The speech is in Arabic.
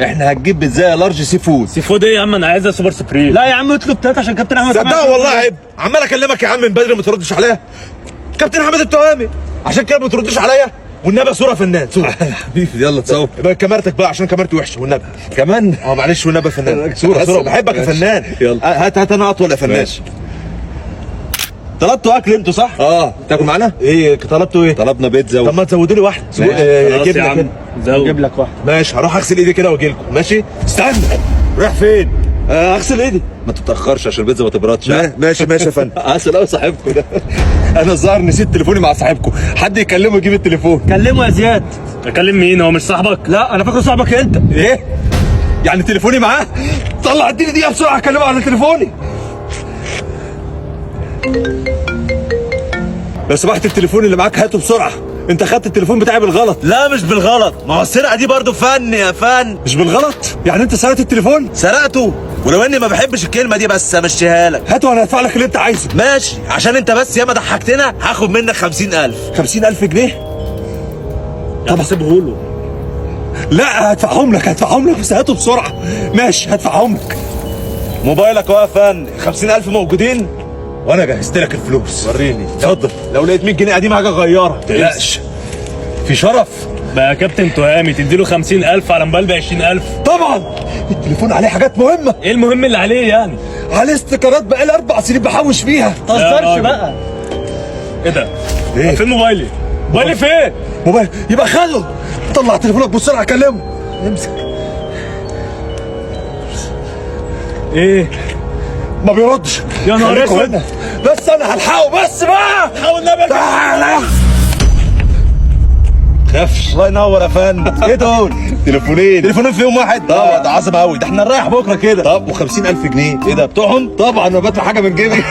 احنا هتجيب بيتزا لارج سي فود. سي فود ايه يا عم؟ انا عايزها سوبر سبريم. لا يا عم اطلب ثلاثة عشان كابتن احمد. صدق والله عيب، عمال اكلمك يا عم من بدري ما تردش عليا. كابتن احمد التهامي عشان كده ما بتردش عليا. والنبي صوره فنان صوره. حبيبي يلا تصور. يبقى كاميرتك بقى عشان كاميرتي وحشه والنبي. كمان معلش والنبي يا فنان. صوره بحبك يا فنان. يلا هات انا اطول يا فنان. ماشي. طلبتوا اكل انتوا صح؟ تاكل معانا؟ ايه طلبتوا ايه؟ طلبنا بيتزا طب ما تزودوا لي واحده. خلاص يا عم زود. جيب لك واحد. ماشي هروح اغسل ايدي كده واجي لكم. ماشي استنى. رايح فين؟ اغسل ايدي. ما تتاخرش عشان البيتزا ما تبردش. ماشي يا فندم. عسل قوي صاحبكم ده. انا الظاهر نسيت تليفوني مع صاحبكم. حد يكلمه يجيب التليفون. كلمه يا زياد. اكلم مين؟ هو مش صاحبك؟ لا انا فاكر صاحبك انت. ايه؟ يعني تليفوني معاه؟ طلع اديني دقيقه بسرعه اكلمه على تليفوني. لو سمحت التليفون اللي معاك هاته بسرعه. انت خدت التليفون بتاعي بالغلط. لا مش بالغلط، ما هو السرقه دي برضه فن يا فن. مش بالغلط؟ يعني انت سرقت التليفون؟ سرقته، ولو اني ما بحبش الكلمه دي بس امشيها لك. هاته وانا هدفع لك اللي انت عايزه. ماشي، عشان انت بس ياما ضحكتنا هاخد منك 50,000. 50,000 جنيه؟ طب سيبه له. لا هدفعهم لك بس هاته بسرعه. ماشي هدفعهم لك. موبايلك اهو يا فن. 50,000 موجودين وانا جهزت لك الفلوس. وريني. اتفضل. لو لقيت 100 جنيه قديمه حاجه غيرها ما تقلقش. في شرف. بقى يا كابتن تهامي تديله 50,000 على موبايل ب 20,000. طبعا التليفون عليه حاجات مهمه. ايه المهم اللي عليه يعني؟ عليه استيكرات بقالي 4 سنين بحوش فيها. ما يا تهزرش راجل. بقى. ايه ده؟ ايه؟ فين موبايلي؟ موبايلي فين؟ موبايل يبقى خده. طلع تليفونك بسرعه كلمه. امسك. ايه؟ ما بيردش. يا نهار خليكوا اسود. هنا. بس انا هلحقه بس بقى. حاول نبعد. تعالى. خافش. الله ينور يا فندم. ايه دول؟ تليفونين. تليفونين فيهم واحد؟ طبعا ده عظمه قوي. ده احنا نريح بكره كده. طب و50,000 جنيه. ايه ده بتوعهم؟ طبعا انا بدفع حاجه من جيبي.